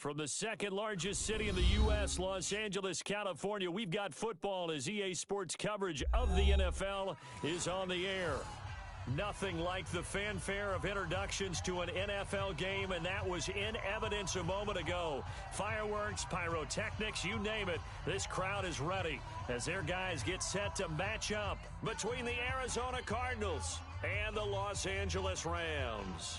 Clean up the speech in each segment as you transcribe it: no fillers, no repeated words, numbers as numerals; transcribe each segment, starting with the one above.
From the second largest city in the U.S., Los Angeles, California, we've got football as EA Sports coverage of the NFL is on the air. Nothing like the fanfare of introductions to an NFL game, and that was in evidence a moment ago. Fireworks, pyrotechnics, you name it. This crowd is ready as their guys get set to match up between the Arizona Cardinals and the Los Angeles Rams.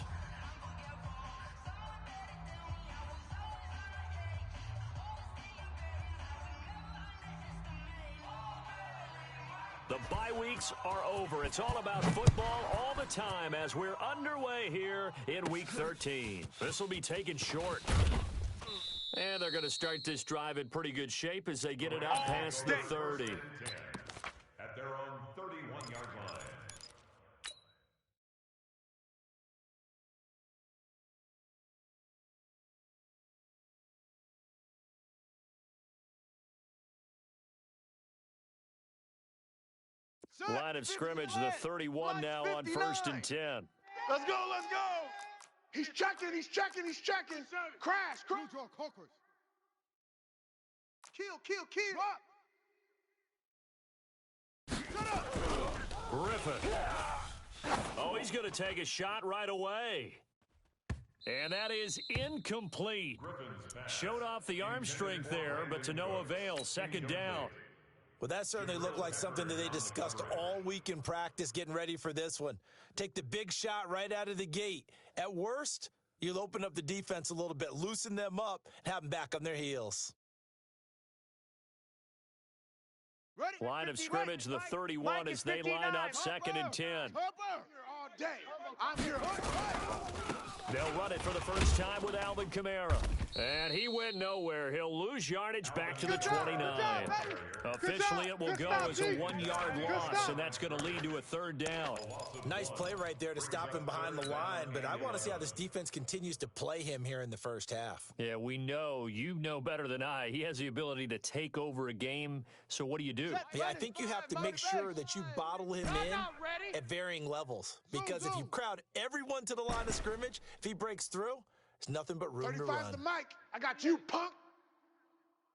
The bye weeks are over. It's all about football all the time as we're underway here in Week 13. This will be taken short. And they're going to start this drive in pretty good shape as they get it up past the 30. At their own 31-yard line. Line of scrimmage, the 31 now on 1st and 10. Let's go, let's go. He's checking. Crash. Kill. Shut up. Griffin. Oh, he's going to take a shot right away. And that is incomplete. Showed off the arm strength there, but to no avail. Second down. Well, that certainly looked like something that they discussed all week in practice getting ready for this one. Take the big shot right out of the gate. At worst, you'll open up the defense a little bit, loosen them up, and have them back on their heels. Ready? Line of scrimmage, the 31 as they line up 2nd and 10. All day. I'm here. They'll run it for the first time with Alvin Kamara. And he went nowhere. He'll lose yardage back to the 29. Officially, it will go as a 1-yard loss, and that's going to lead to a 3rd down. Nice play right there to stop him behind the line, but I want to see how this defense continues to play him here in the first half. Yeah, we know. You know better than I. He has the ability to take over a game, so what do you do? Yeah, I think you have to make sure that you bottle him in at varying levels, because if you crowd everyone to the line of scrimmage, if he breaks through, there's nothing but room to run. 35's the Mike. I got you, punk.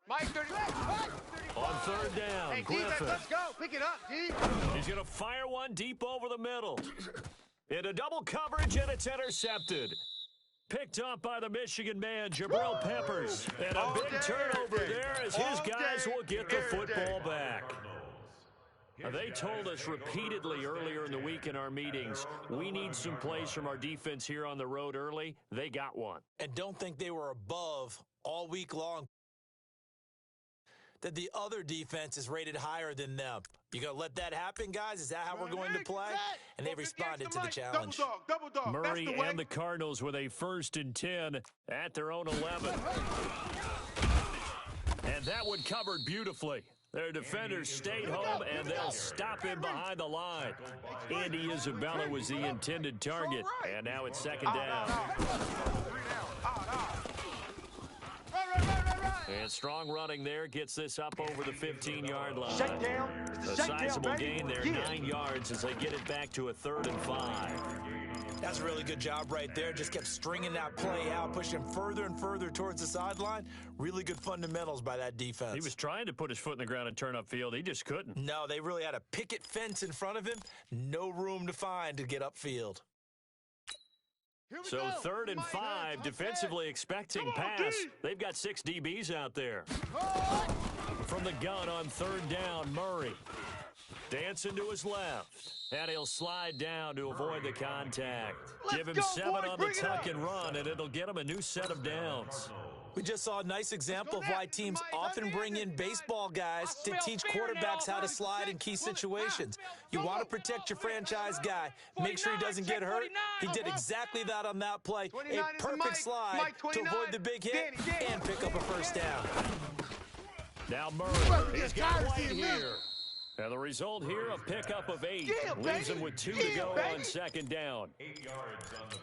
Mike, 35. On 3rd down, Hey, Griffin. defense, let's go. Pick it up, D. He's going to fire one deep over the middle. Into double coverage, and it's intercepted. Picked up by the Michigan man, Jabril Peppers. And a big turnover there as his guys will get the football back. They told us repeatedly earlier in the week in our meetings, we need some plays from our defense here on the road early. They got one. And don't think they were above all week long. That the other defense is rated higher than them. You going to let that happen, guys? Is that how we're going to play? And they responded to the challenge. Double dog. Murray and the Cardinals with a 1st and 10 at their own 11. And that one covered beautifully. Their defenders stayed home, and they'll stop him behind the line. Andy Isabella was the intended target, and now it's 2nd down. And strong running there gets this up over the 15-yard line. A sizable gain there, 9 yards as they get it back to a 3rd and 5. That's a really good job right there. Just kept stringing that play out, pushing further and further towards the sideline. Really good fundamentals by that defense. He was trying to put his foot in the ground and turn upfield. He just couldn't. No, they really had a picket fence in front of him. No room to find to get upfield. So 3rd and 5, defensively expecting pass. They've got 6 DBs out there. From the gun on 3rd down, Murray. Dancing to his left. And he'll slide down to avoid the contact. Give him 7 on the tuck and run, and it'll get him a new set of downs. We just saw a nice example of why teams often bring in baseball guys to teach quarterbacks how to slide in key situations. You want to protect your franchise guy. Make sure he doesn't get hurt. He did exactly that on that play. A perfect slide to avoid the big hit and pick up a 1st down. Now Murray, he's got White here. And the result here, a pickup of 8. Leaves him with 2 to go on 2nd down.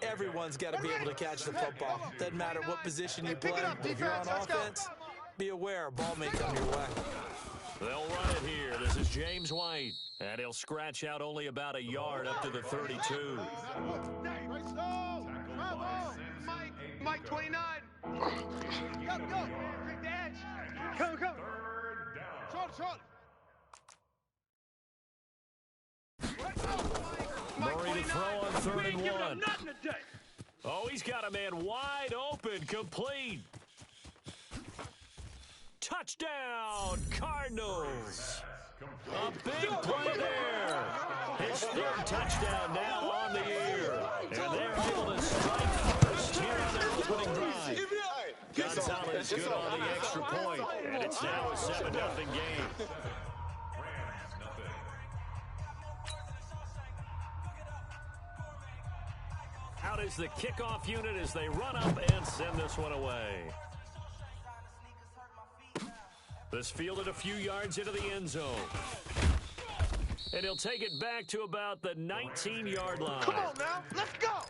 Everyone's got to be able to catch the football. Doesn't matter what position you play. If you're on offense, be aware a ball may come your way. They'll run it here. This is James White. And he'll scratch out only about a yard up to the 32. Mike, 29. Go. Take the edge. Come. Third down. Short. Murray to throw on 3rd and 1. Oh, he's got a man wide open, complete. Touchdown, Cardinals. A big play there. His 3rd touchdown now on the year. And they're able to strike first here on their opening drive. Gonzalez good on the extra point, and it's now a 7-0 game. Out is the kickoff unit as they run up and send this one away. This fielded a few yards into the end zone. And he'll take it back to about the 19-yard line. Come on now, let's go.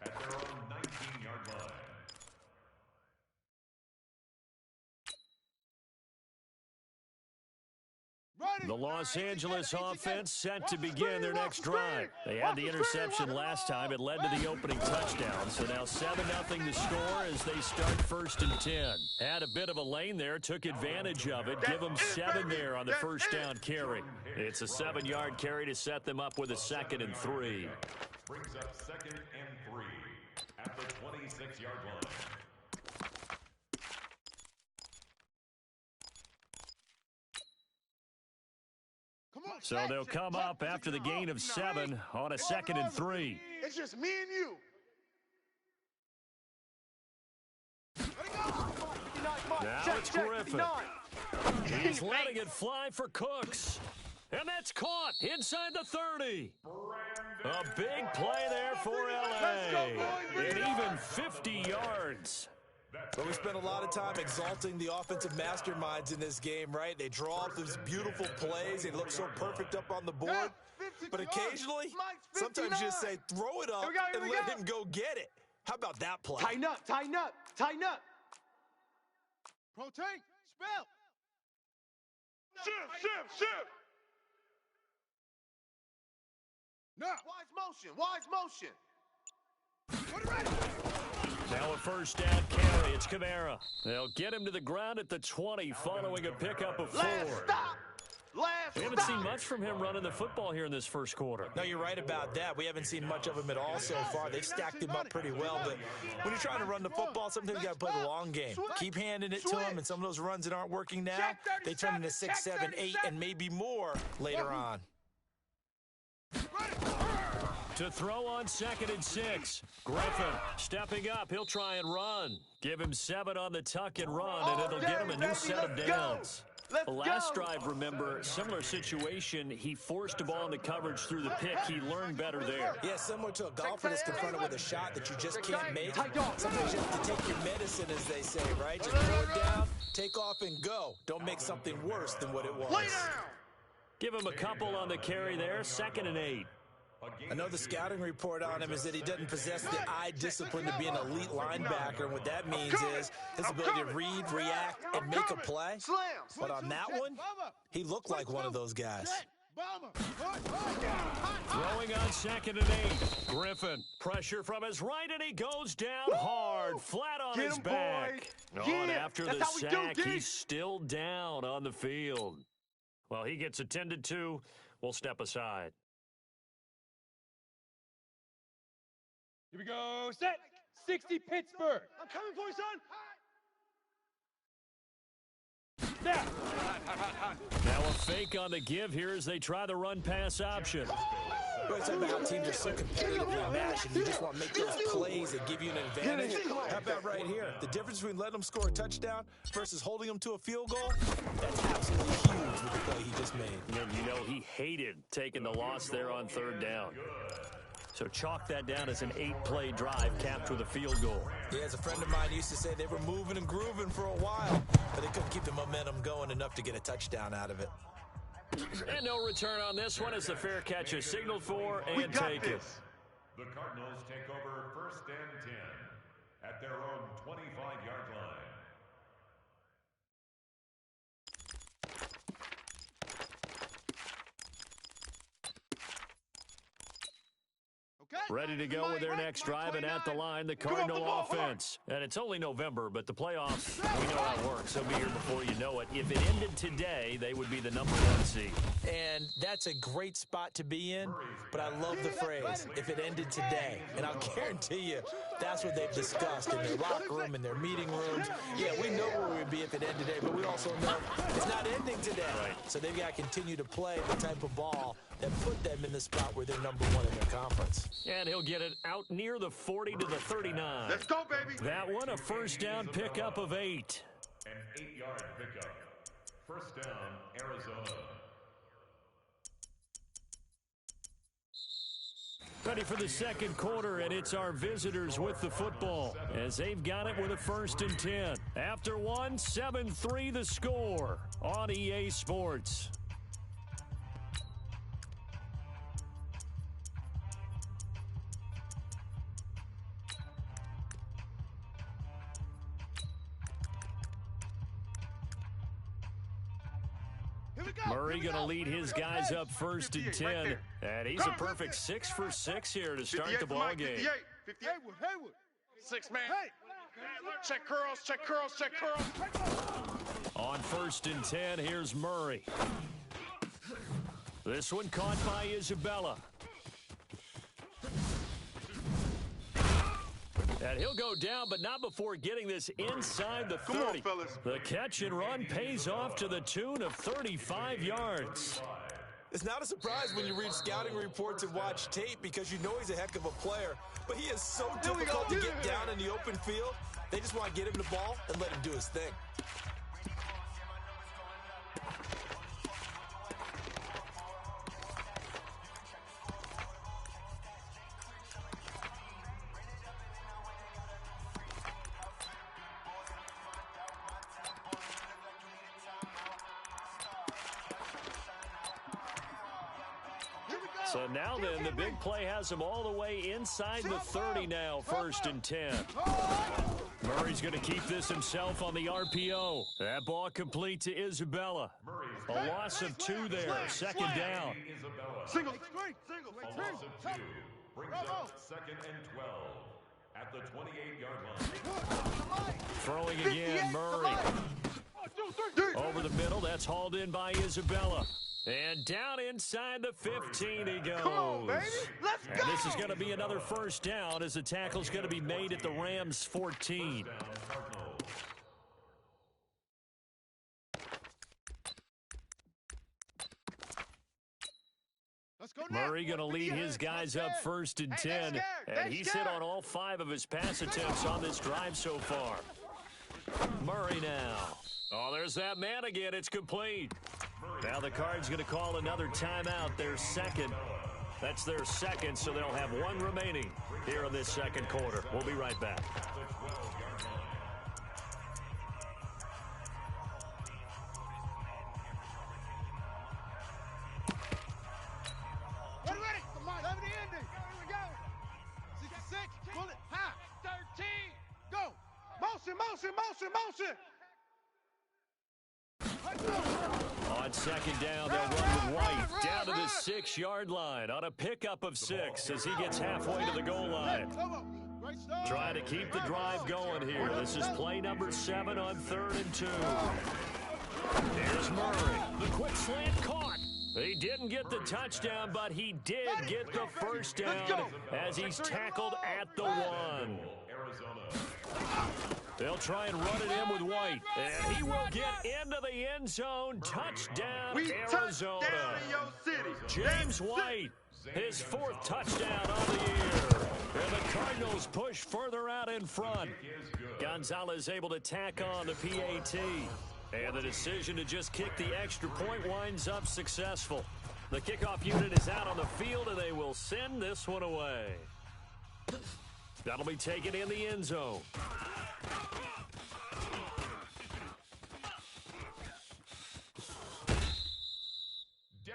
At their own 19-yard line. The Los Angeles offense set to begin their next drive. They had the interception last time. It led to the opening touchdown. So now 7-0 the score as they start 1st and 10. Had a bit of a lane there, took advantage of it. Give them 7 there on the first down carry. It's a 7-yard carry to set them up with a 2nd and 3. Brings up 2nd and 3 at the 26-yard line. So they'll come up after the gain of 7 on a 2nd and 3. It's just me and you. Now it's Griffin. He's letting it fly for Cooks. And that's caught inside the 30. A big play there for L.A. And even 50 yards. But we spent a lot of time exalting the offensive masterminds in this game, right? They draw up these beautiful plays. They look so perfect up on the board. But occasionally, sometimes you just say, throw it up and let him go get it. How about that play? Tighten up. Rotate, spell. Shift. Now. Wise motion. Put it ready. Now a first down carry. It's Kamara. They'll get him to the ground at the 20 following a pickup of 4. We haven't seen much from him running the football here in this first quarter. No, you're right about that. We haven't seen much of him at all so far. They've stacked him up pretty well, but when you're trying to run the football, sometimes you got to play the long game. Keep handing it to him, and some of those runs that aren't working now, they turn into 6, 7, 8, and maybe more later on. To throw on 2nd and 6. Griffin stepping up. He'll try and run. Give him 7 on the tuck and run, and it'll get him a new set of downs. The last drive, remember, similar situation. He forced a ball into coverage through the pick. He learned better there. Yeah, similar to a golfer that's confronted with a shot that you just can't make. Sometimes you have to take your medicine, as they say, right? Just throw it down, take off, and go. Don't make something worse than what it was. Give him a couple on the carry there. 2nd and 8. I know the scouting report on him is that he doesn't possess the eye discipline to be an elite linebacker, and what that means is his ability to read, react, and make a play. But on that one, he looked like one of those guys. Throwing on 2nd and 8. Griffin, pressure from his right, and he goes down hard, flat on his back. And after the sack, he's still down on the field. Well, he gets attended to. We'll step aside. Here we go. Set. 60 Pittsburgh. I'm coming for you, son. Snap. Now a fake on the give here as they try the run-pass option. But it's about how teams are so competitively matched, and you just want to make those plays that give you an advantage. How about right here? The difference between letting them score a touchdown versus holding them to a field goal, that's absolutely huge with the play he just made. And you know he hated taking the loss there on 3rd down. So chalk that down as an 8-play drive capped with a field goal. Yeah, as a friend of mine used to say, they were moving and grooving for a while, but they couldn't keep the momentum going enough to get a touchdown out of it. And no return on this one as the fair catch is signaled for and taken. The Cardinals take over 1st and 10 at their own 25-yard line. Okay. Ready to go with their next drive, and at the line, the Cardinal offense. And it's only November, but the playoffs, we know how it works. They'll be here before you know it. If it ended today, they would be the #1 seed. And that's a great spot to be in, but I love the phrase, if it ended today. And I'll guarantee you, that's what they've discussed in their locker room, in their meeting rooms. Yeah, we know where we'd be if it ended today, but we also know it's not ending today. Right. So they've got to continue to play the type of ball that put them in the spot where they're #1 in their conference. And he'll get it out near the 40 to the 39. Let's go, baby. That one, a first down pickup of 8. An 8-yard pickup. First down, Arizona. Ready for the second quarter, and it's our visitors with the football as they've got it with a 1st and 10. After one, 7-3 the score on EA Sports. Murray going to lead his guys up 1st and 10. And he's a perfect 6 for 6 here to start the ball game. 58. Haywood. 6 man. Check curls, check curls, check curls. On 1st and 10, here's Murray. This one caught by Isabella. And he'll go down, but not before getting this inside the 30. Come on, fellas. The catch and run pays off to the tune of 35 yards. It's not a surprise when you read scouting reports and watch tape because you know he's a heck of a player, but he is so difficult to get down in the open field. They just want to get him the ball and let him do his thing. So now then, the big play has him all the way inside the 30 now, 1st and 10. Murray's going to keep this himself on the RPO. That ball complete to Isabella. A loss of 2 there, 2nd down. Single. A loss of 2 brings up 2nd and 12 at the 28-yard line. Throwing again, Murray. Over the middle, that's hauled in by Isabella. And down inside the 15 he goes. Come on, baby. Let's go. And this is going to be another 1st down as the tackle's going to be made at the Rams' 14. Let's go now. Murray going to lead his guys up 1st and 10. And he's hit on all 5 of his pass attempts on this drive so far. Murray now. Oh, there's that man again. It's complete. Now the Cards going to call another timeout, their 2nd. That's their 2nd, so they'll have 1 remaining here in this 2nd quarter. We'll be right back. Ready. Come on, 70 ending. Here we go. 66, bullet, high. 13. Go. Motion. On 2nd down, they'll run with White down to the 6-yard line on a pickup of 6 as he gets halfway to the goal line. Trying to keep the drive going here. This is play number 7 on 3rd and 2. Here's Murray. The quick slant caught. He didn't get the touchdown, but he did get the 1st down as he's tackled at the 1. They'll try and run it in with White. And he will get into the end zone. Touchdown, Arizona. James White, his 4th touchdown on the year. And the Cardinals push further out in front. Gonzalez able to tack on the PAT. And the decision to just kick the extra point winds up successful. The kickoff unit is out on the field, and they will send this one away. That'll be taken in the end zone.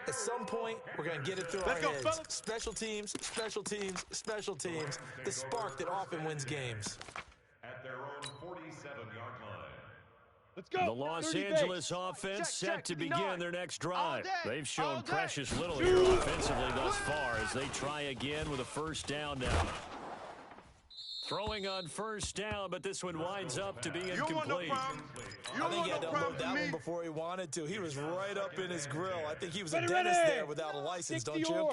At some point, we're going to get it through our heads. Special teams, the spark that often wins games. At their own 47-yard line. Let's go. The Los Angeles offense set to begin their next drive. They've shown precious little here offensively thus far as they try again with a first down now. Throwing on first down, but this one winds up to be incomplete. I think he had to unload that one before he wanted to. He was right up in his grill. I think he was a dentist there without a license, don't you?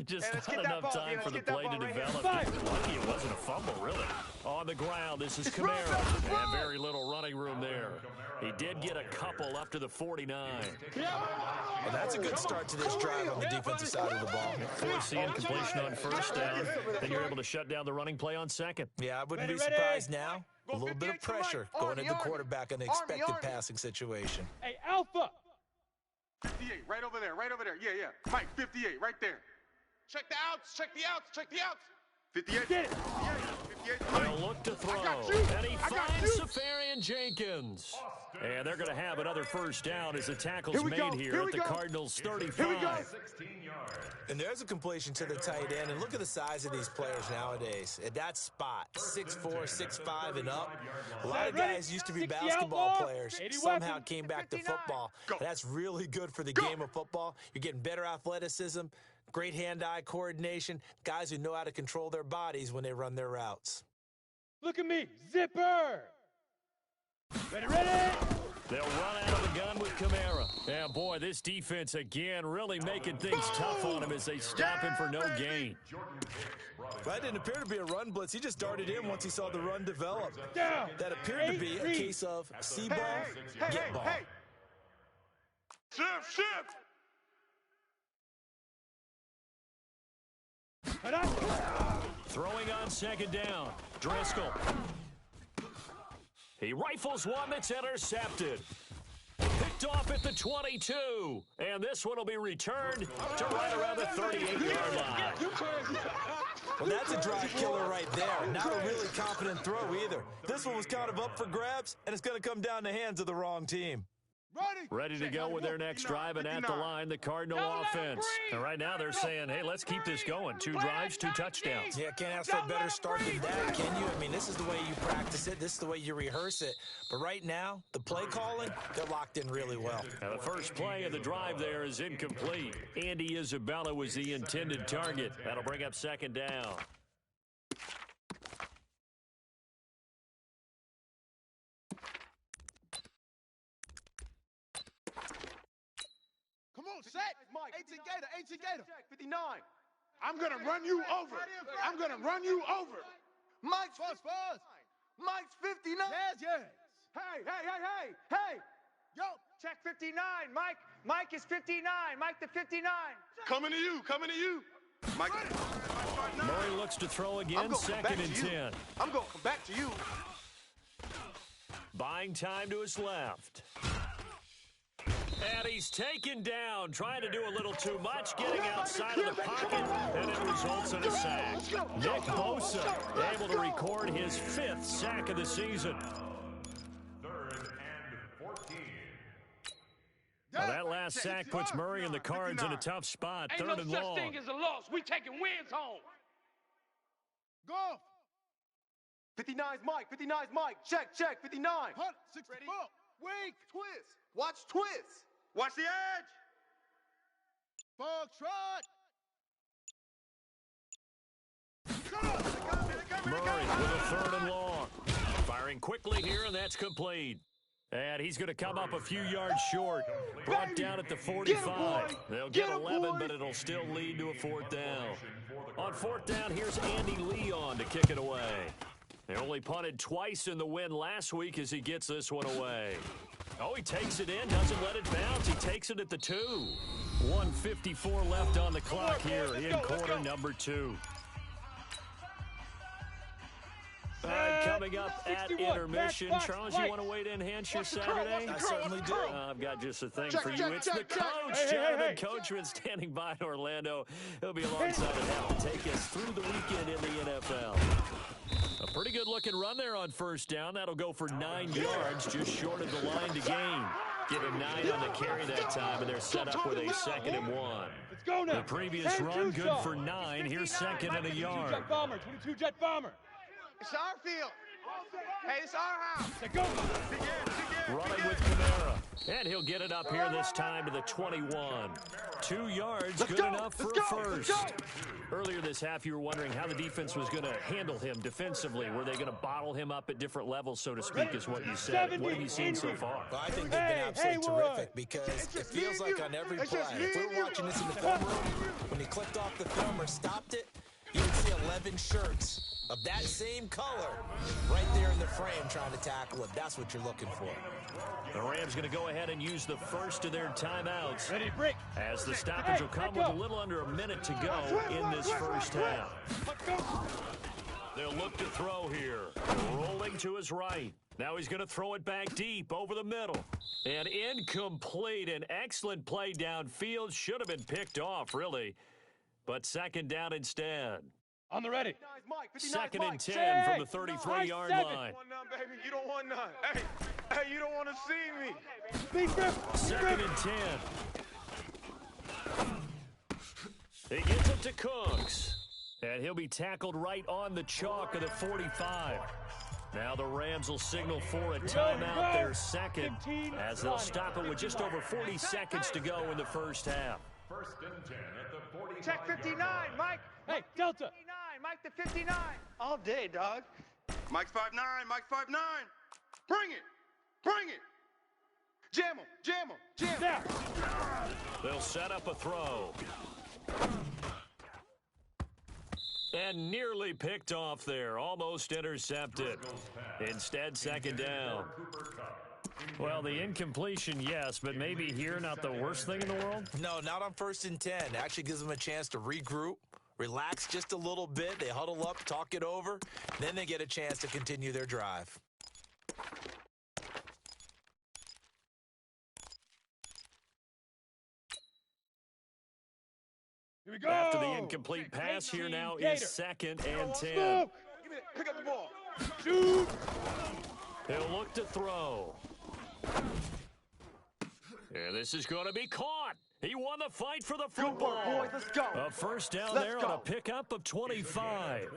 Just not enough time for the play to develop. Lucky it wasn't a fumble, really. On the ground, this is Kamara. And very little running room there. He did get a couple up to the 49. Well, that's a good start to this drive on the defensive side of the ball. Force the incompletion on first down. Then you're able to shut down the running play on second. Yeah, I wouldn't be surprised now. A little bit of pressure going into quarterback in an expected passing situation. Hey, Alpha! 58, right over there, right over there. Yeah. Mike, 58, right there. Check the outs, check the outs, check the outs. 58. Get it. 58. They'll look to throw. And he finds Safarian Jenkins. And they're going to have another first down as the tackle's made here at the Cardinals' 35. 16 yards. And there's a completion to the tight end. And look at the size of these players nowadays. At that spot, 6'4", 6'5", and up. A lot of guys used to be basketball players. Somehow came back to football. And that's really good for the game of football. You're getting better athleticism, great hand-eye coordination, guys who know how to control their bodies when they run their routes. Look at me, zipper! Ready? They'll run out of the gun with Kamara. Yeah, boy, this defense again really making things tough on him as they stop him for no gain. That didn't appear to be a run blitz. He just darted in once he saw the run develop. Down. That appeared to be a case of see ball, get ball. Shift. Throwing on second down. Driscoll. He rifles one that's intercepted. Picked off at the 22. And this one will be returned to right around the 38-yard line. Well, that's a drive killer right there. Not a really confident throw either. This one was kind of up for grabs, and it's going to come down the hands of the wrong team. Ready to go with their next drive, and at the line, the Cardinal offense. And right now they're saying, hey, let's keep this going. 2 drives, 2 touchdowns. Yeah, can't ask for a better start than that, can you? I mean, this is the way you practice it. This is the way you rehearse it. But right now, the play calling, they're locked in really well. Now, the first play of the drive there is incomplete. Andy Isabella was the intended target. That'll bring up second down. Set. 18 Gator. 59. I'm going to run you over. Mike's fast. Mike's 59. Yes. Hey. Yo, check 59. Mike is 59. Mike the 59. Coming to you. Mike. Murray looks to throw again, second and 10. I'm going to come back to you. Buying time to his left. And he's taken down, trying to do a little too much, getting outside of the pocket, and it results in a sack. Nick Bosa able to record his 5th sack of the season. 3rd and 14. Well, that last sack puts Murray and the Cards in a tough spot. 3rd and long. Ain't no such thing as a loss. We taking wins home. Go. 59's Mike. Check. 59. Hunt. 64. Wait. Twist. Watch twist. Watch the edge. Foxtrot. Murray with a 3rd and long. Firing quickly here, and that's complete. And he's going to come up a few yards short. Brought down at the 45. They'll get 11, but it'll still lead to a 4th down. On 4th down, here's Andy Leon to kick it away. They only punted twice in the win last week as he gets this one away. Oh, he takes it in, doesn't let it bounce. He takes it at the 2. 1:54 left on the clock here in quarter number 2. All right, coming up at intermission. Charles, you want to wait to enhance your Saturday? I certainly do. I've got just a thing for you. It's the coach, gentlemen. Coachman standing by in Orlando. He'll be alongside and have to take us through the weekend in the NFL. A pretty good-looking run there on first down. That'll go for 9 yards, just short of the line to gain. Give him 9 on the carry that time, and they're set up with a 2nd and 1. Let's go now. The previous run, good for 9. Here's 2nd and a yard. 22 Jet Bomber. It's our field. Hey, it's our house. Let's go. Running with Kamara. And he'll get it up here this time to the 21. 2 yards, good enough for a first. Earlier this half, you were wondering how the defense was going to handle him defensively. Were they going to bottle him up at different levels, so to speak, is what you said. What have you seen so far? Well, I think they've been absolutely terrific because it feels like on every play, if we were watching this in the film room, when he clicked off the film or stopped it, you would see 11 shirts of that same color right there in the frame trying to tackle it. That's what you're looking for. The Rams going to go ahead and use the first of their timeouts. Ready, break. As the stoppage will come with a little under a minute to go in this first half. They'll look to throw here. Rolling to his right. Now he's going to throw it back deep over the middle. And incomplete. An excellent play downfield. Should have been picked off, really. But second down instead. On the ready. Second and 10 from the 33-yard line. You don't want none, baby. You don't want none. Hey, you don't want to see me. Second and 10. He gets it to Cooks. And he'll be tackled right on the chalk of the 45. Now the Rams will signal for a timeout, their second, as they'll stop it with just over 40 seconds to go in the first half. First and 10 at the 40. Check 59, Mike. Hey, Delta. 59, Mike the 59. All day, dog. Mike's 5'9", Mike's 5'9". Bring it. Bring it. Jam him, jam him, jam him. There. They'll set up a throw. And nearly picked off there. Almost intercepted. Instead, second down. Well, the incompletion, yes, but maybe here not the worst thing in the world? No, not on first and 10. Actually gives them a chance to regroup, relax just a little bit. They huddle up, talk it over. Then they get a chance to continue their drive. Here we go. After the incomplete pass, here now is second and 10. Pick up the ball. Shoot. He'll look to throw. And this is going to be caught. He won the fight for the football. Good work, boys. Let's go. A first down Let's there go. on a pickup of 25.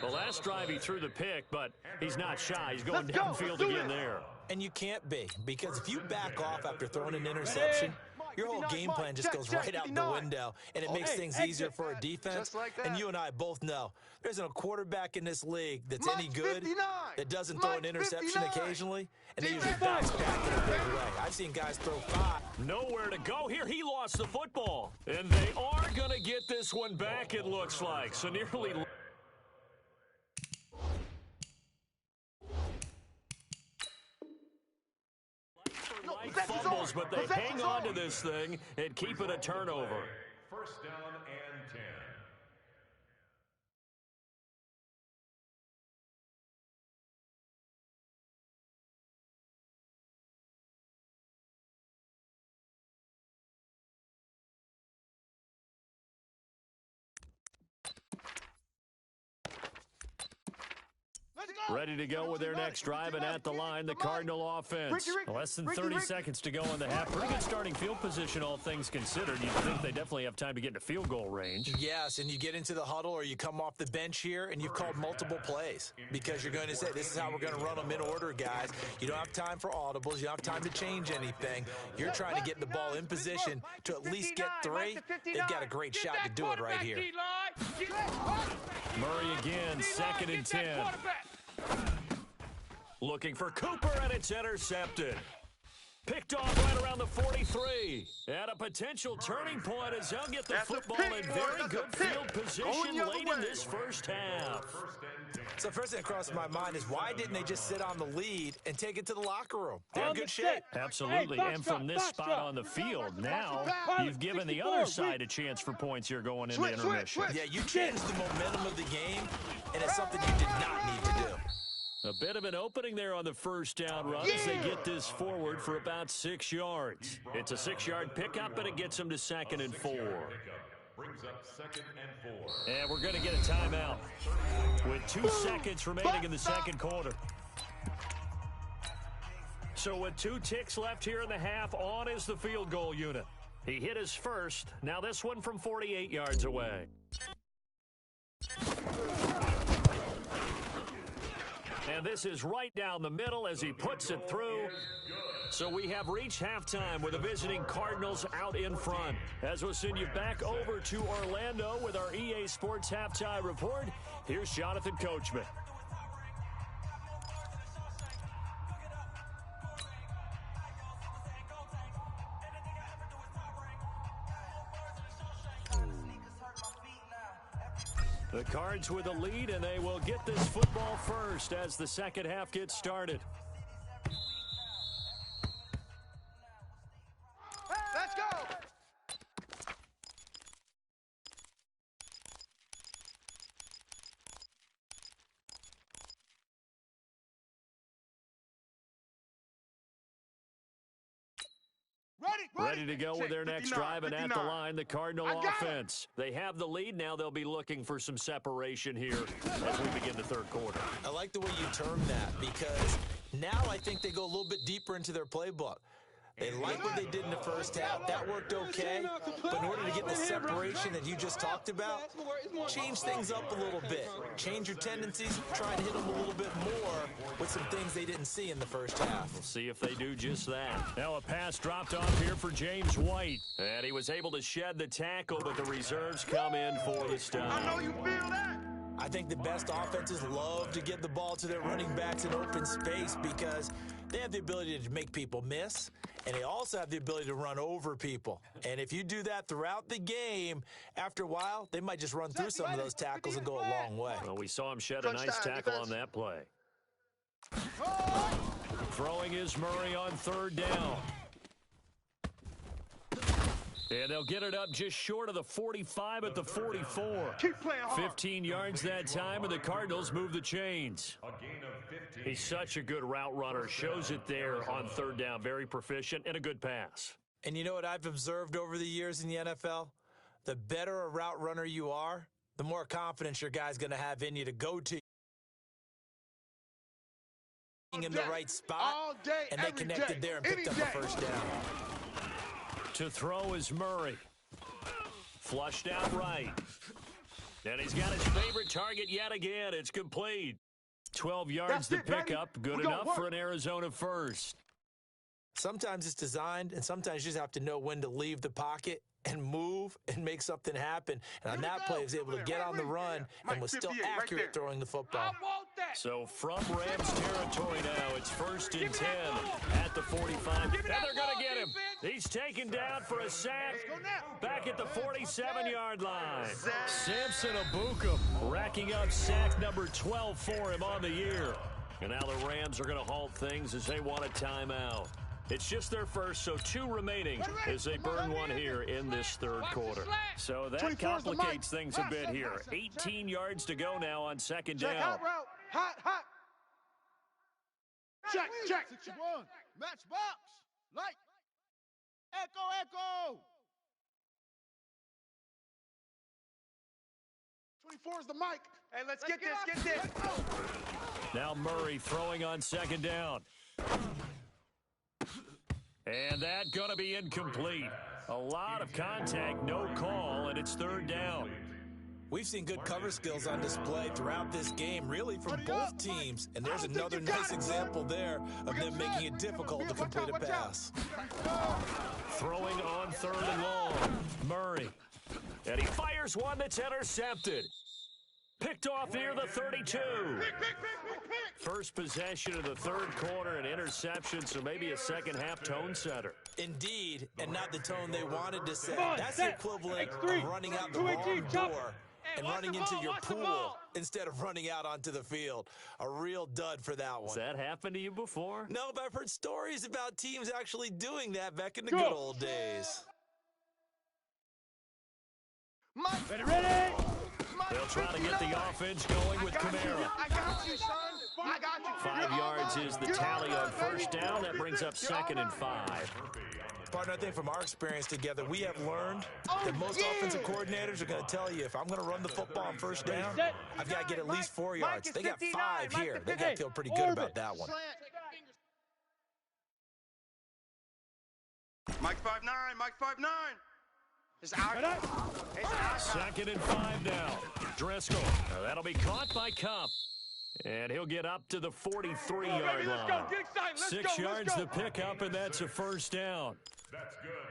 The last drive he threw the pick, but he's not shy. He's going Let's go. downfield Let's do again it. there. And you can't be, because if you back off after throwing an interception, your whole game plan just goes right out the window, and it makes things easier for a defense. Just like that. And you and I both know there isn't a quarterback in this league that's any good 59. that doesn't throw an Mike's interception 59. occasionally, and they usually bounce back in a big way. I've seen guys throw 5. Nowhere to go here. He lost the football. And they are going to get this one back, it looks like. So nearly... fumbles, but they hang on to this thing and keep it a turnover. First down and 10. Ready to go with their next drive, and at the line, the Cardinal offense. Less than 30 seconds to go in the half. Pretty good starting field position, all things considered. You'd think they definitely have time to get into field goal range. Yes, and you get into the huddle or you come off the bench here, and you've called multiple plays because you're going to say, this is how we're going to run them in order, guys. You don't have time for audibles. You don't have time to change anything. You're trying to get the ball in position to at least get 3. They've got a great shot to do it right here. Murray again, second and 10. Looking for Cooper, and it's intercepted. Picked off right around the 43. And a potential turning point as they'll get the football in very good field position late in this first half. So first thing that crossed my mind is why didn't they just sit on the lead and take it to the locker room? They're in good shape. Absolutely, and from this spot on the field, now you've given the other side a chance for points here going into intermission. Yeah, you changed the momentum of the game, and it's something you did not need to do. A bit of an opening there on the first down run as they get this forward for about 6 yards. It's a 6-yard pickup, and it gets them to second and 4. Brings up second and 4. And we're going to get a timeout with 2 seconds remaining in the second quarter. So with 2 ticks left here in the half, on is the field goal unit. He hit his first. Now this one from 48 yards away. And this is right down the middle as he puts it through. So we have reached halftime with the visiting Cardinals out in front. As we'll send you back over to Orlando with our EA Sports Halftime Report, here's Jonathan Coachman. The Cards with a lead, and they will get this football first as the second half gets started. Let's go! Ready to go with their next drive, and at the line, the Cardinal offense. They have the lead. Now they'll be looking for some separation here as we begin the third quarter. I like the way you term that, because now I think they go a little bit deeper into their playbook. They like what they did in the first half. That worked okay. But in order to get the separation that you just talked about, change things up a little bit. Change your tendencies. Try and hit them a little bit more with some things they didn't see in the first half. We'll see if they do just that. Now a pass dropped off here for James White. And he was able to shed the tackle, but the reserves come in for the stop. I know you feel that. I think the best offenses love to get the ball to their running backs in open space because they have the ability to make people miss, and they also have the ability to run over people. And if you do that throughout the game, after a while, they might just run through some of those tackles and go a long way. Well, we saw him shed a nice tackle on that play. Throwing is Murray on third down. And they'll get it up just short of the 45 at the 44. Keep playing hard. 15 yards that time, and the Cardinals move the chains. A gain of 15. He's such a good route runner. Shows it there on third down. Very proficient and a good pass. And you know what I've observed over the years in the NFL? The better a route runner you are, the more confidence your guy's going to have in you to go to in the right spot. All day, and they every connected day, there and picked up a first down. To throw is Murray. Flushed out right. And he's got his favorite target yet again. It's complete. 12 yards to pick up. Good enough for an Arizona first. Sometimes it's designed, and sometimes you just have to know when to leave the pocket and move and make something happen. And on that play, he was able to get on the run and was still accurate throwing the football. So from Rams territory now, it's 1st and 10 at the 45. And they're going to get him. He's taken down for a sack back at the 47-yard line. Samson Abukum racking up sack number 12 for him on the year. And now the Rams are going to halt things as they want a timeout. It's just their first, so 2 remaining as they burn one here in this third quarter. So that complicates things a bit here. 18 yards to go now on second down. Hot route. Hot. Check. 61. Matchbox. Light. Echo. 24 is the mic. Hey, let's get this. Now Murray throwing on second down. And that going to be incomplete. A lot of contact, no call, and it's third down. We've seen good cover skills on display throughout this game, really from both teams. And there's another nice example there of them making it difficult to complete a pass. Throwing on third and long. Murray. And he fires one that's intercepted. Picked off near the 32. First possession of the third quarter, an interception, so maybe a second half tone setter. Indeed, and not the tone they wanted to set. That's the equivalent of running out the wrong door and running into your pool instead of running out onto the field. A real dud for that one. Has that happened to you before? No, but I've heard stories about teams actually doing that back in the good old days. Ready? They'll try to get the offense going with Kamara. I got you, son. I got you. 5 yards is the tally on first down. That brings up 2nd and 5. Partner, I think from our experience together, we have learned that most offensive coordinators are going to tell you, if I'm going to run the football on first down, I've got to get at least 4 yards. They got 5 here. They got to feel pretty good about that one. Mike 5'9", Mike 5'9". It's out. 2nd and 5 now. Driscoll. That'll be caught by Cup. And he'll get up to the 43-yard line. 6 yards the pickup, and that's a first down.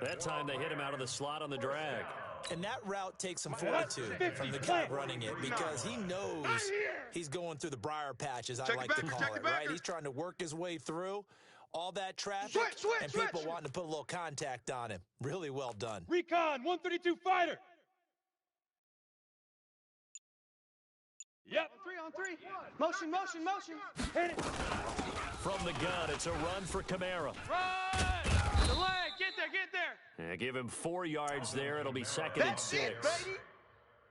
That time they hit him out of the slot on the drag. And that route takes some fortitude from the guy running it because he knows he's going through the briar patches, I like to call it, right? He's trying to work his way through all that traffic and people wanting to put a little contact on him. Really well done. Recon, 132 fighter. Yep. On three. Motion, motion, motion. Hit it. From the gun, it's a run for Kamara. Run! The leg, get there, get there. And give him 4 yards there. It'll be second and 6. Baby.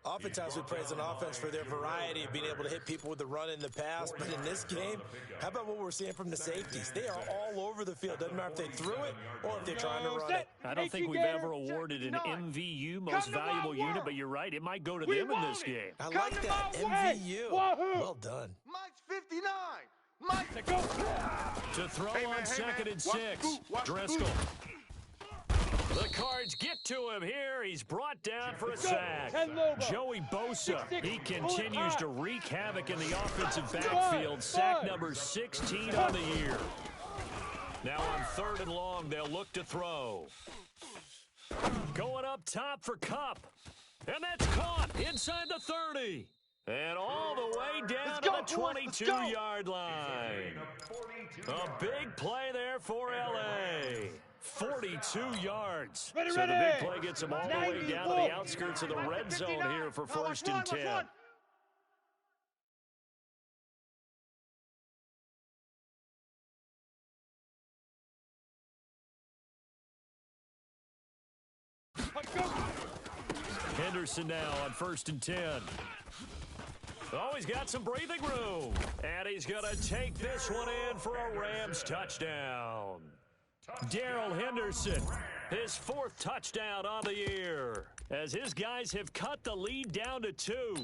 Oftentimes we praise an offense for their variety of being able to hit people with the run in the pass, but in this game, how about what we're seeing from the safeties? They are all over the field. Doesn't matter if they threw it or if they're trying to run it. I don't think we've ever awarded an MVU, most valuable unit, but you're right. It might go to them in this game. I like that, MVU. Well done. Mike's 59. Mike, go. To throw on second and 6. Driscoll. The Cards get to him here. He's brought down for a sack. Joey Bosa, he continues to wreak havoc in the offensive backfield. Sack number 16 on the year. Now on 3rd and long, they'll look to throw. Going up top for Kupp. And that's caught inside the 30. And all the way down to the 22-yard line. A big play there for L.A. 42 yards. So the big play gets them all the way down to the outskirts of the red zone here for 1st and 10. Henderson now on 1st and 10. Oh, he's got some breathing room. And he's going to take this one in for a Rams touchdown. Darrell Henderson, his 4th touchdown on the year, as his guys have cut the lead down to 2.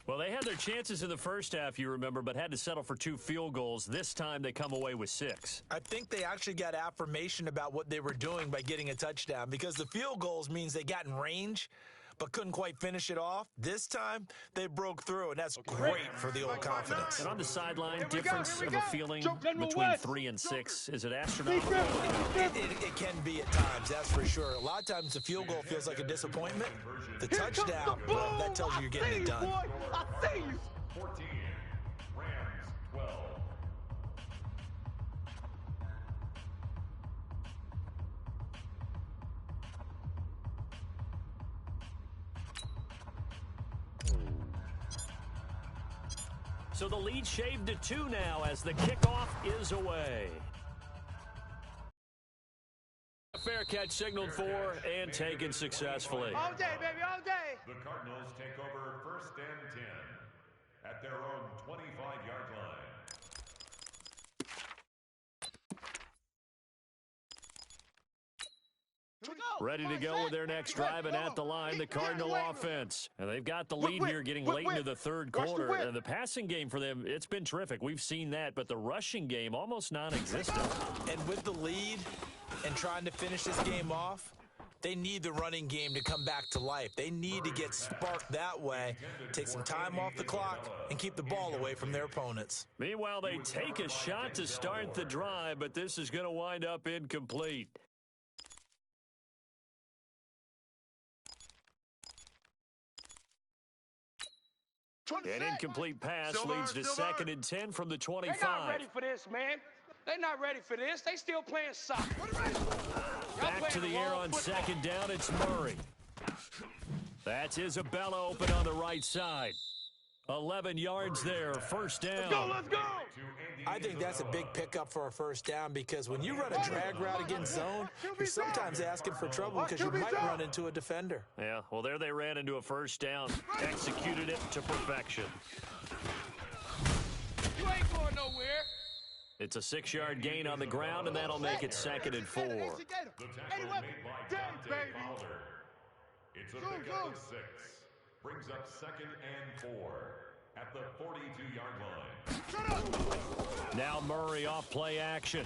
Well, they had their chances in the first half, you remember, but had to settle for 2 field goals. This time they come away with 6. I think they actually got affirmation about what they were doing by getting a touchdown because the field goals means they got in range but couldn't quite finish it off. This time, they broke through, and that's great for the old confidence. And on the sideline, difference of a feeling between 3 and 6, is it astronomical? It can be at times, that's for sure. A lot of times, the field goal feels like a disappointment. The touchdown, well, that tells you you're getting it done. I see you. 14, Rams 12. So the lead shaved to 2 now as the kickoff is away. A fair catch signaled for and taken successfully. All day, baby, all day. The Cardinals take over 1st and 10 at their own 25-yard line. Ready to go with their next drive, and at the line, the Cardinal offense. And they've got the lead here getting late into the 3rd quarter. And the passing game for them, it's been terrific. We've seen that, but the rushing game almost non-existent. And with the lead and trying to finish this game off, they need the running game to come back to life. They need to get sparked that way, take some time off the clock, and keep the ball away from their opponents. Meanwhile, they take a shot to start the drive, but this is going to wind up incomplete. An incomplete pass leads to 2nd and 10 from the 25. They're not ready for this, man. They're not ready for this. They still playing soccer. Back to the air on 2nd down, it's Murray. That's Isabella open on the right side. 11 yards there, 1st down. Let's go, let's go. I think that's a big pickup for a 1st down because when you run a drag route against zone, you're sometimes asking for trouble because you might run into a defender. Yeah, well, there they ran into a 1st down. Executed it to perfection. You ain't going nowhere. It's a 6-yard gain on the ground, and that'll make it 2nd and 4. The tackle made by Dante Fowler. It's a pickup of 6. Brings up 2nd and 4 at the 42-yard line. Now Murray off play action.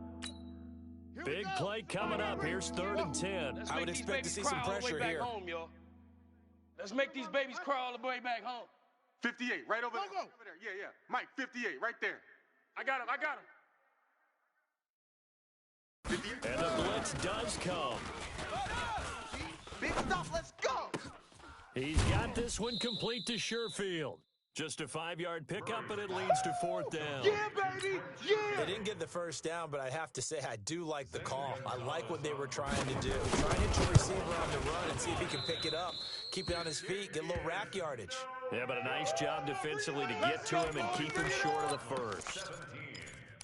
Big play coming up. Here's 3rd and 10. I would expect to see some pressure here. Let's make these babies cry all the way back home. 58, right over there. Yeah. Mike, 58, right there. I got him. And the blitz does come. Big stuff, let's go. He's got this one complete to Sherfield. Just a 5-yard pickup, and it leads to 4th down. Yeah, baby, yeah. They didn't get the first down, but I have to say I do like the call. I like what they were trying to do. Try and hit your receiver on the run and see if he can pick it up. Keep it on his feet, get a little rack yardage. Yeah, but a nice job defensively to get to him and keep him short of the first.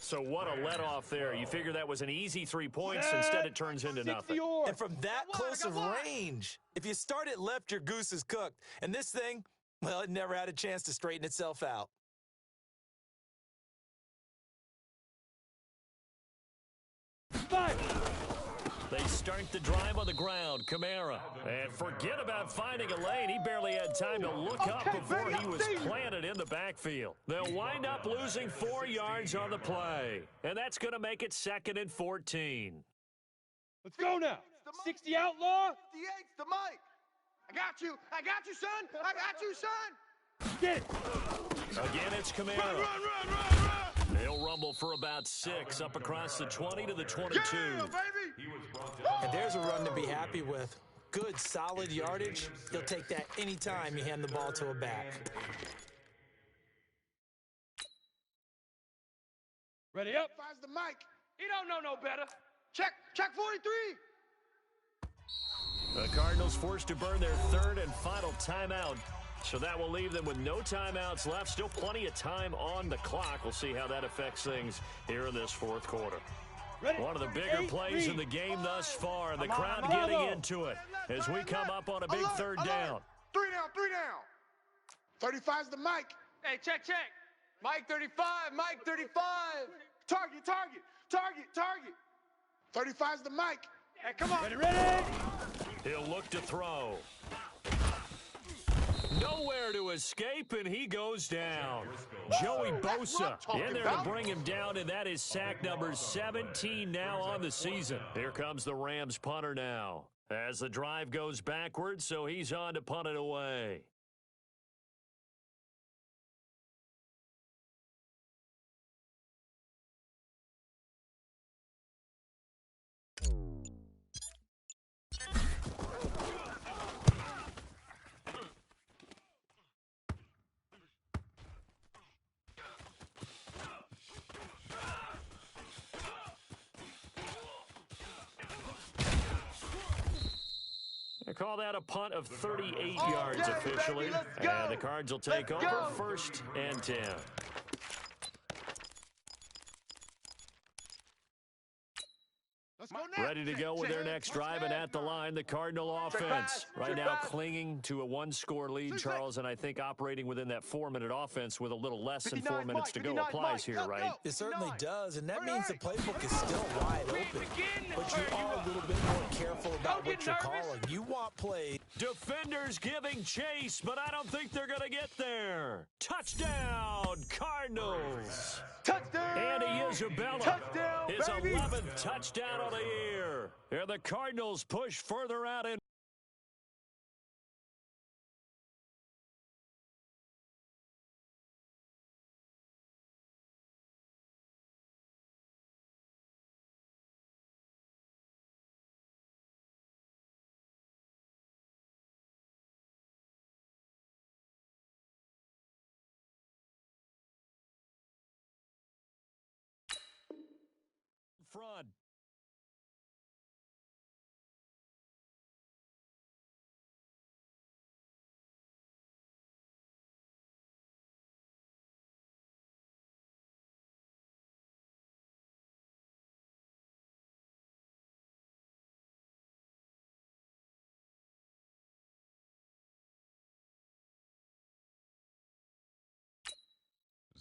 So what a let-off there. You figure that was an easy 3 points. Instead, it turns into nothing. And from that close of range, if you start it left, your goose is cooked. And this thing, well, it never had a chance to straighten itself out. They start the drive on the ground. Kamara. And forget about finding a lane. He barely had time to look up before he was planted in the backfield. They'll wind up losing 4 yards on the play. And that's going to make it 2nd and 14. Let's go now. 60 outlaw. 58's the Mike. I got you, son. I got you, son. Get it. Again, it's Kamara. Run. They'll rumble for about 6 up across the 20 to the 22. Yeah, baby. And there's a run to be happy with. Good, solid yardage. He'll take that anytime you hand the ball to a back. Ready up. Finds the Mike. He don't know no better. Check 43. The Cardinals forced to burn their 3rd and final timeout. So that will leave them with no timeouts left. Still plenty of time on the clock. We'll see how that affects things here in this 4th quarter. Ready. One of the bigger plays in the game thus far, and the crowd getting into it as we come up on a big 3rd down. 3 down. 35's the Mike. Hey, check. Mike 35. Target. 35's the Mike. Hey, come on. Ready. He'll look to throw. Nowhere to escape, and he goes down. Joey Bosa in there to bring him down, and that is sack number 17 now on the season. Here comes the Rams punter now as the drive goes backwards, so he's on to punt it away. They call that a punt of 38 yards officially. And the Cards will take over 1st and 10. Ready to go with their next drive, and at the line, the Cardinal offense. Right now clinging to a 1-score lead, Charles, and I think operating within that 4-minute offense with a little less than 4 minutes to go applies here, right? It certainly does, and that means the playbook is still wide open. But you are a little bit more careful about what you're calling. You want plays. Defenders giving chase, but I don't think they're going to get there. Touchdown, Cardinals. Touchdown. Andy Isabella. Touchdown, his baby. 11th touchdown of the year. And the Cardinals push further out in. Front.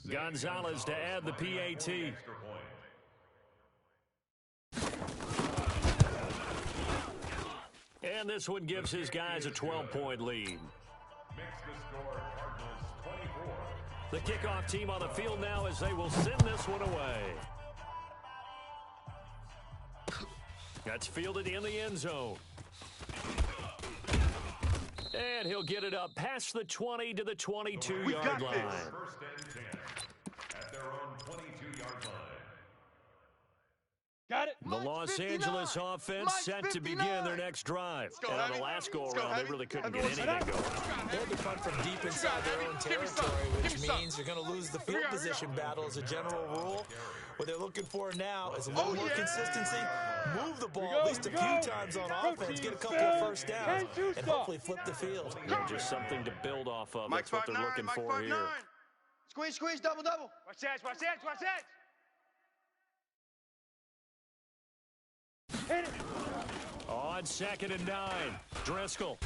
Gonzalez to add the PAT. And this one gives his guys a 12-point lead. The kickoff team on the field now as they will send this one away. That's fielded in the end zone. And he'll get it up past the 20 to the 22-yard line. First and 10 at their own 22-yard line. Got it. The Los Angeles offense set to begin their next drive. And on the last go-around, they really couldn't get anything going. They had to punt from deep inside their own territory, which means you're going to lose the field position battle as a general rule. What they're looking for now is a little more consistency, move the ball at least a few times on offense, get a couple of first downs, and hopefully flip the field. Just something to build off of. That's what they're looking for here. Squeeze, squeeze, double, double. Watch that, watch that, watch that. On 2nd and 9, Driscoll.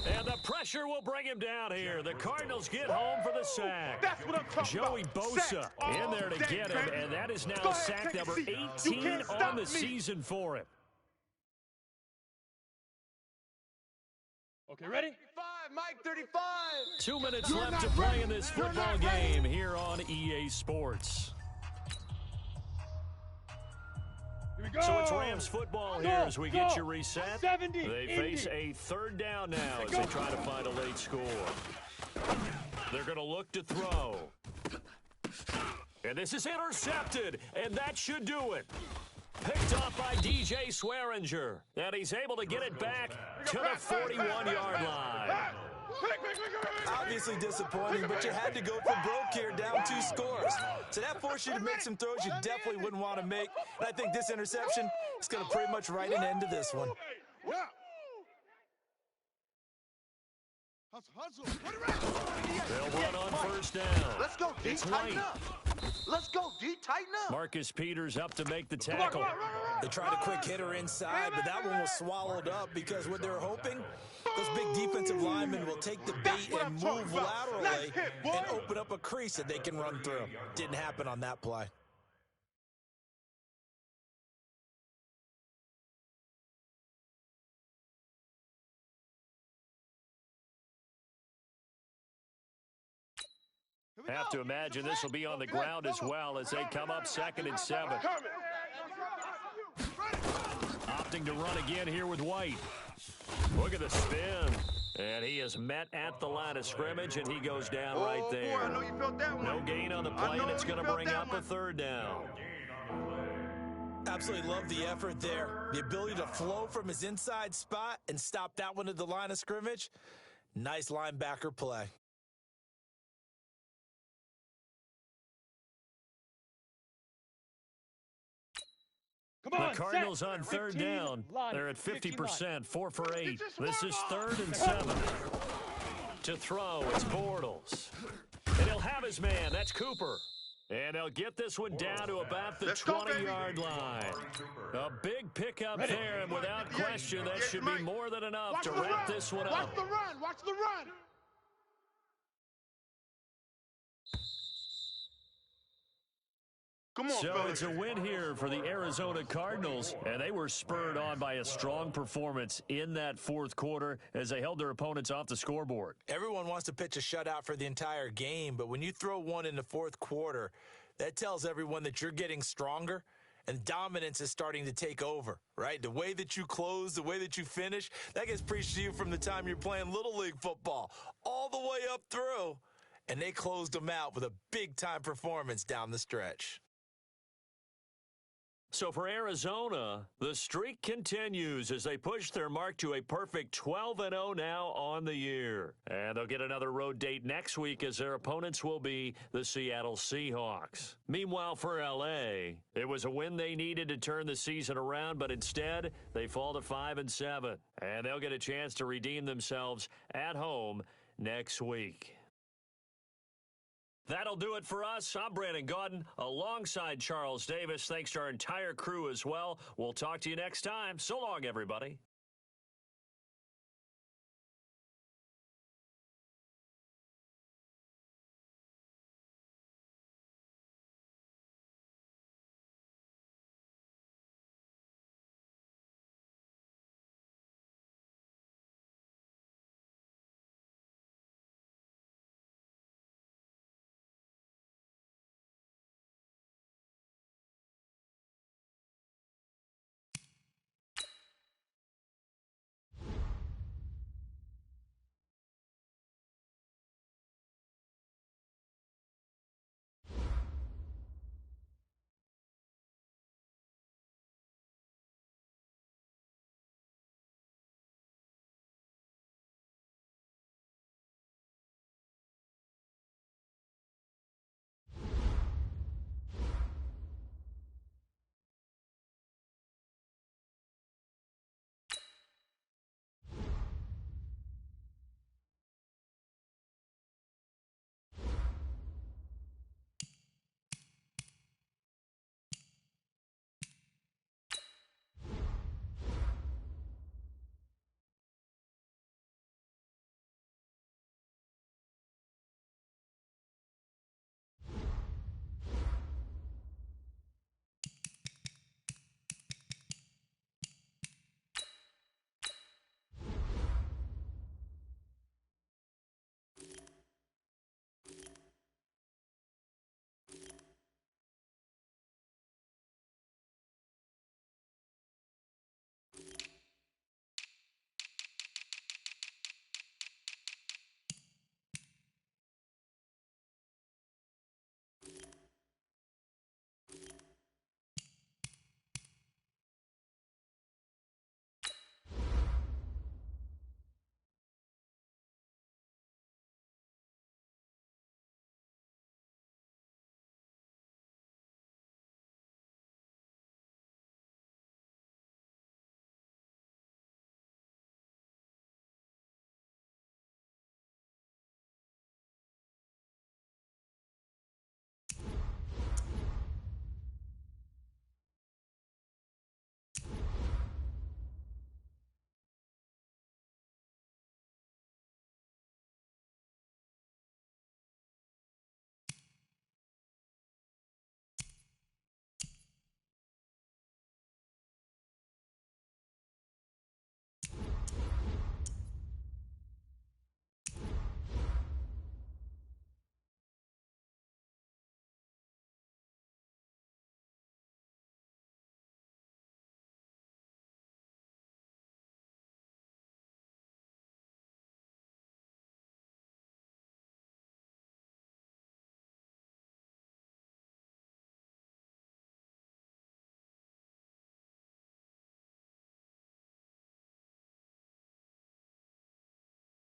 And the pressure will bring him down here. The Cardinals get home for the sack. That's what I'm talking Joey about. Bosa in there to get him, and that is now sack number 18 on the season for him. Okay, ready? 35, Mike, 35. 2 minutes left to play in this football game here on EA Sports. Here we go. So it's Rams football here as we get you reset. 70, They face a third down now as they try to find a late score. They're going to look to throw. And this is intercepted, and that should do it. Picked up by DJ Swearinger, and he's able to get it back to the 41-yard line. Obviously disappointing, but you had to go for broke here, down 2 scores. So that forced you to make some throws you definitely wouldn't want to make. And I think this interception is going to pretty much write an end to this one. They'll run on first down. Let's go, D, tighten up. Let's go, D, tighten up. Marcus Peters up to make the tackle. They tried a quick hitter inside, but that one was swallowed up because what they're hoping, those big defensive linemen will take the bait and move laterally and open up a crease that they can run through. Didn't happen on that play. Have to imagine this will be on the ground as well as they come up 2nd and 7. Opting to run again here with White. Look at the spin. And he is met at the line of scrimmage, and he goes down right there. Boy, I know you felt that one. No gain on the play, and it's going to bring up a third down. Absolutely love the effort there. The ability to flow from his inside spot and stop that one at the line of scrimmage. Nice linebacker play. The Cardinals on third down. They're at 50%, 4 for 8. This is 3rd and 7. To throw, it's Bortles. And he'll have his man. That's Cooper. And they'll get this one down to about the 20-yard line. A big pickup there, and without question, that should be more than enough to wrap this one up. Watch the run. Watch the run. Come on, so fellas. it's a win here for the Arizona Cardinals, and they were spurred on by a strong performance in that 4th quarter as they held their opponents off the scoreboard. Everyone wants to pitch a shutout for the entire game, but when you throw one in the 4th quarter, that tells everyone that you're getting stronger and dominance is starting to take over, right? The way that you close, the way that you finish, that gets preached to you from the time you're playing Little League football all the way up through, and they closed them out with a big-time performance down the stretch. So for Arizona, the streak continues as they push their mark to a perfect 12-0 now on the year. And they'll get another road date next week as their opponents will be the Seattle Seahawks. Meanwhile, for L.A., it was a win they needed to turn the season around, but instead they fall to 5-7. And they'll get a chance to redeem themselves at home next week. That'll do it for us. I'm Brandon Gaudin alongside Charles Davis. Thanks to our entire crew as well. We'll talk to you next time. So long, everybody.